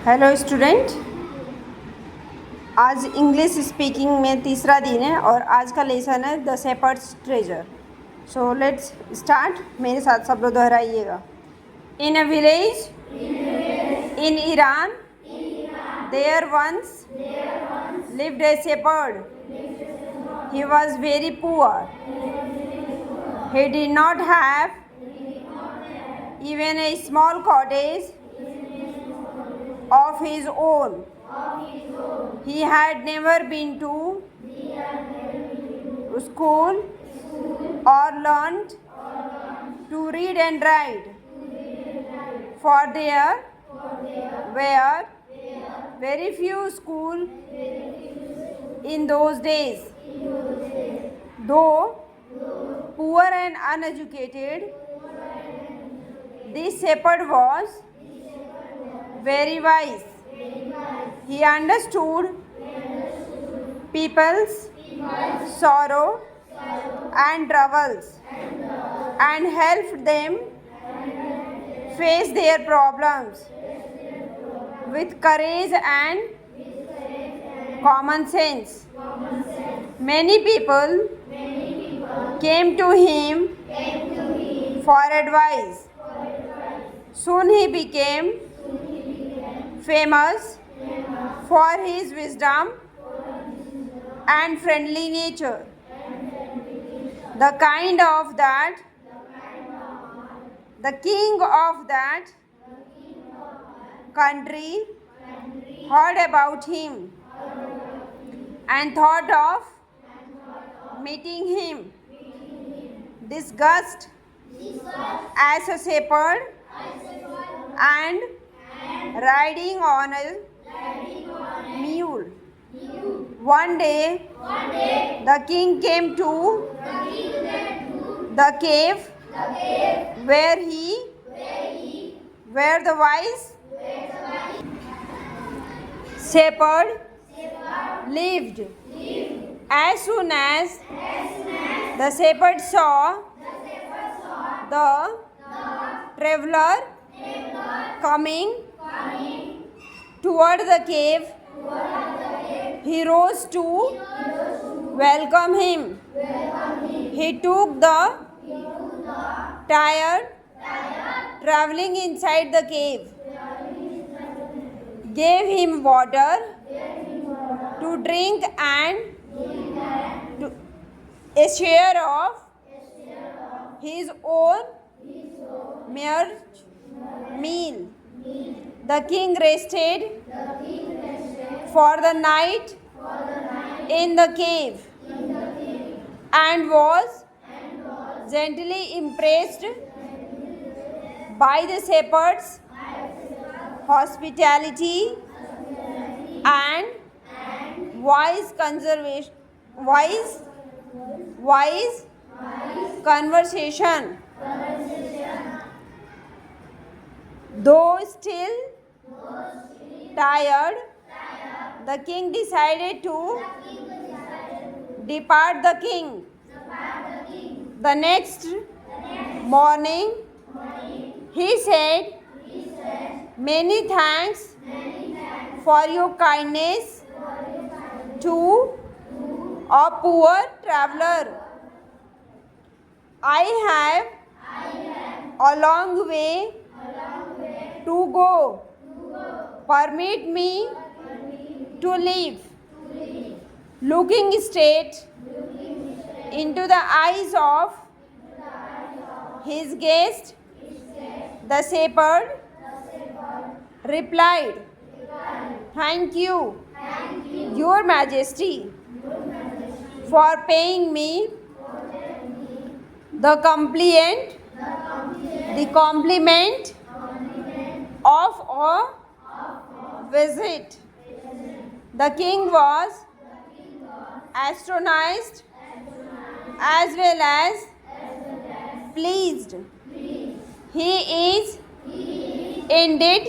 Hello student. आज English speaking में तीसरा दिन है और आज का लेसन है the shepherd's treasure. So let's start. मेरे साथ सब लोग दोहराइएगा। In a village in Iran there once lived a shepherd. He was very poor. He did not have even a small cottage of his own. He had never been to school or learned to read and write, for there were very few schools in those days. Though poor and uneducated, this shepherd was very wise. He understood people's sorrow and troubles and helped them face their problems with courage and common sense. Many people came to him for advice. Soon he became famous for his wisdom and friendly nature. The king of that country heard about him and thought of meeting him. Disguised as a shepherd and riding on a mule. One day, the king came to the cave where the wise shepherd lived. As soon as the shepherd saw the traveler coming toward the cave, he rose to welcome him. He took the tired traveling inside the cave, gave him water to drink and a share of his own meal. The king rested for the night in the cave and was gently impressed by the shepherd's hospitality and wise conversation. Though still tired, the king decided to depart the king. The next morning, he said, "Many thanks for your kindness to a poor traveler. I have a long way to go. Permit me to leave." Looking straight into the eyes of his guest, the shepherd replied, "Thank you, Your Majesty, for paying me the compliment of a visit." The king was astonished as well as pleased. He is indeed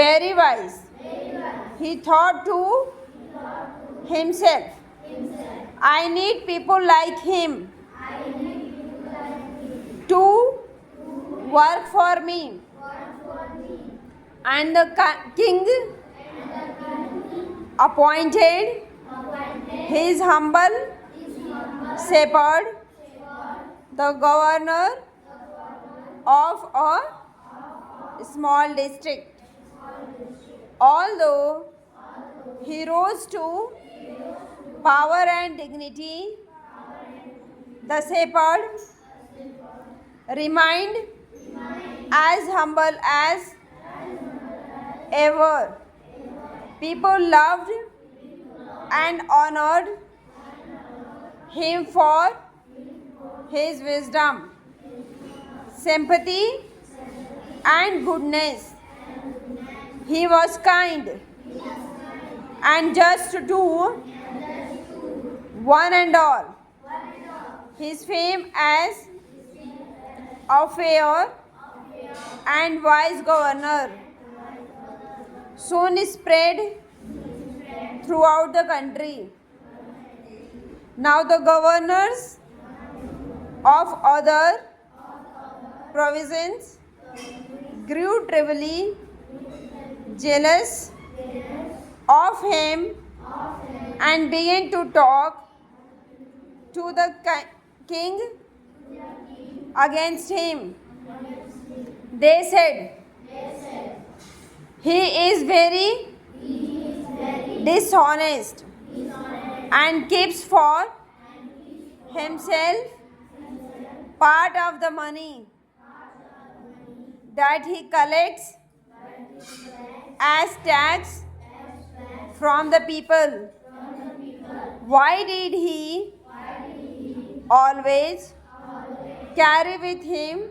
very wise. He thought to himself, "I need people like him to work for me." And the king appointed his humble shepherd the governor of a small district. Although he rose to power and dignity, the shepherd remained as humble as ever. People loved and honored him for his wisdom, sympathy, and goodness. He was kind and just to one and all. His fame as a fair and wise governor soon spread throughout the country. Now the governors of other provinces grew trebly jealous of him and began to talk to the king against him. They said, he is very dishonest and keeps for himself part of the money that he collects as tax from the people. Why did he always carry with him?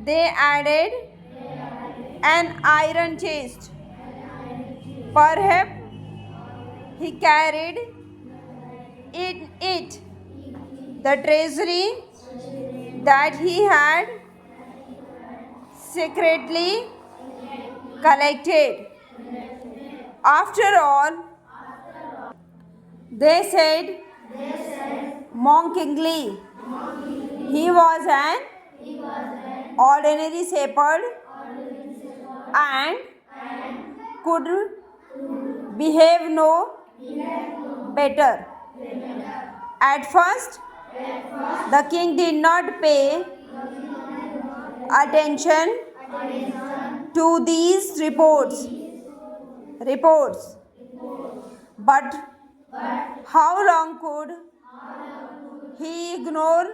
They added an iron chest. Perhaps he carried in it the treasury that he had secretly collected. After all, they said mockingly, he was an ordinary shepherd and could behave no better. At first, the king did not pay attention to these reports. But how long could he ignore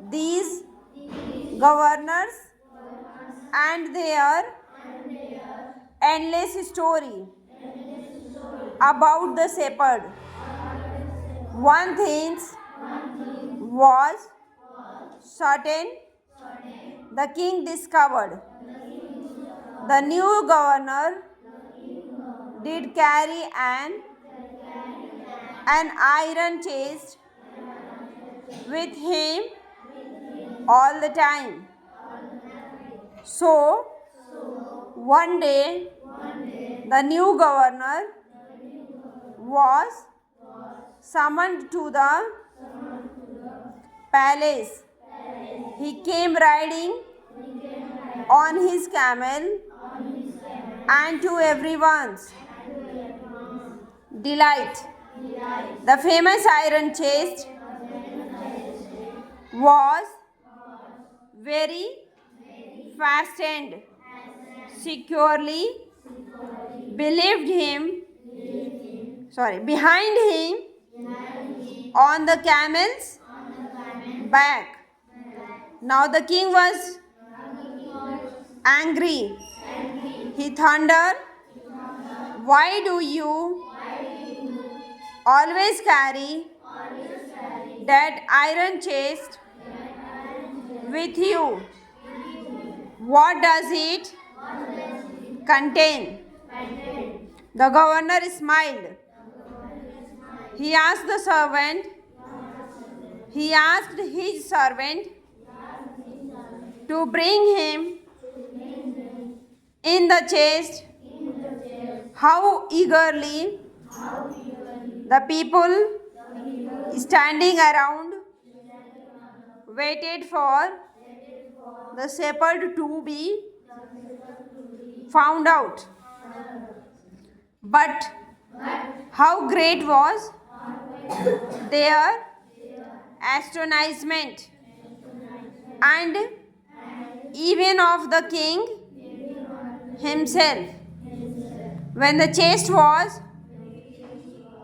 these governors and their endless story about the shepherd? One thing was certain: the king discovered the new governor did carry an iron chest with him all the time. So, one day, the new governor was summoned to the palace. He came riding on his camel, and to everyone's delight, the famous iron chest was very fastened securely behind him on the camel's back. Now the king was angry. He thundered, "Why do you always carry that iron chest with you? What does it contain?" The governor smiled. He asked his servant to bring him in the chest. How eagerly the people standing around waited for the shepherd to be found out. But how great was their astonishment, and even of the king himself, when the chest was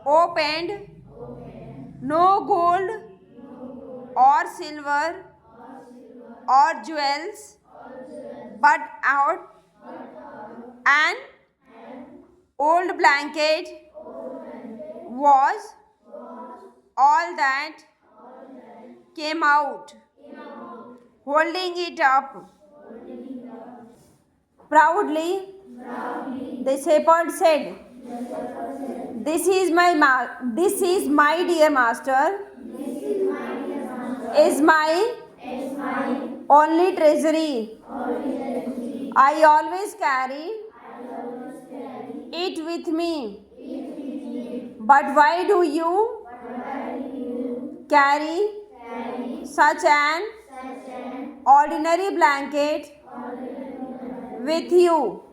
opened. No gold or silver or jewels, but out an old blanket was all that came out. Holding it up proudly, the shepherd said, this is my dear master, is my only treasury. I always carry it with me. But why do you carry such an ordinary blanket with you?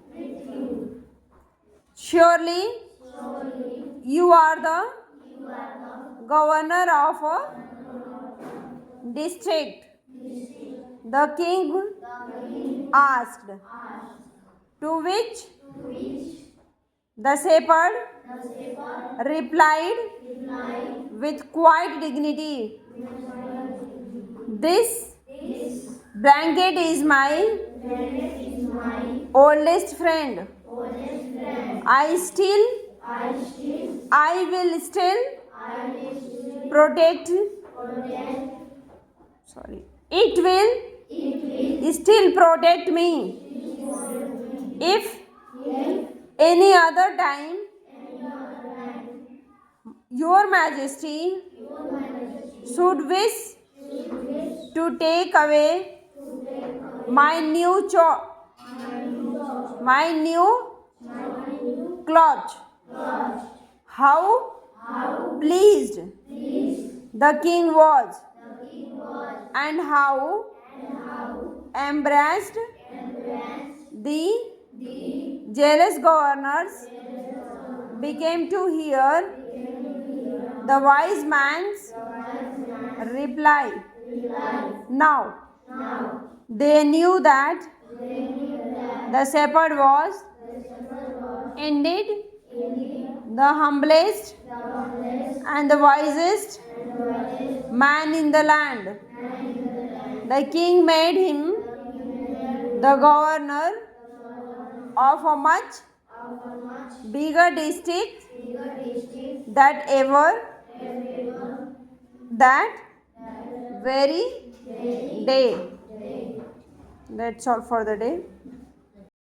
Surely you are the governor of a district. The king asked. To which the shepherd replied with quiet dignity, this blanket is my oldest friend. I will still protect. It will still protect me. If any other time Your Majesty should wish to take away my new cloth, how pleased the king was, and how embarrassed the jealous governors became to hear the wise man's reply. Now they knew that the shepherd was indeed the humblest and the wisest man in the land. The king made him the governor of a much bigger district that very day. That's all for the day.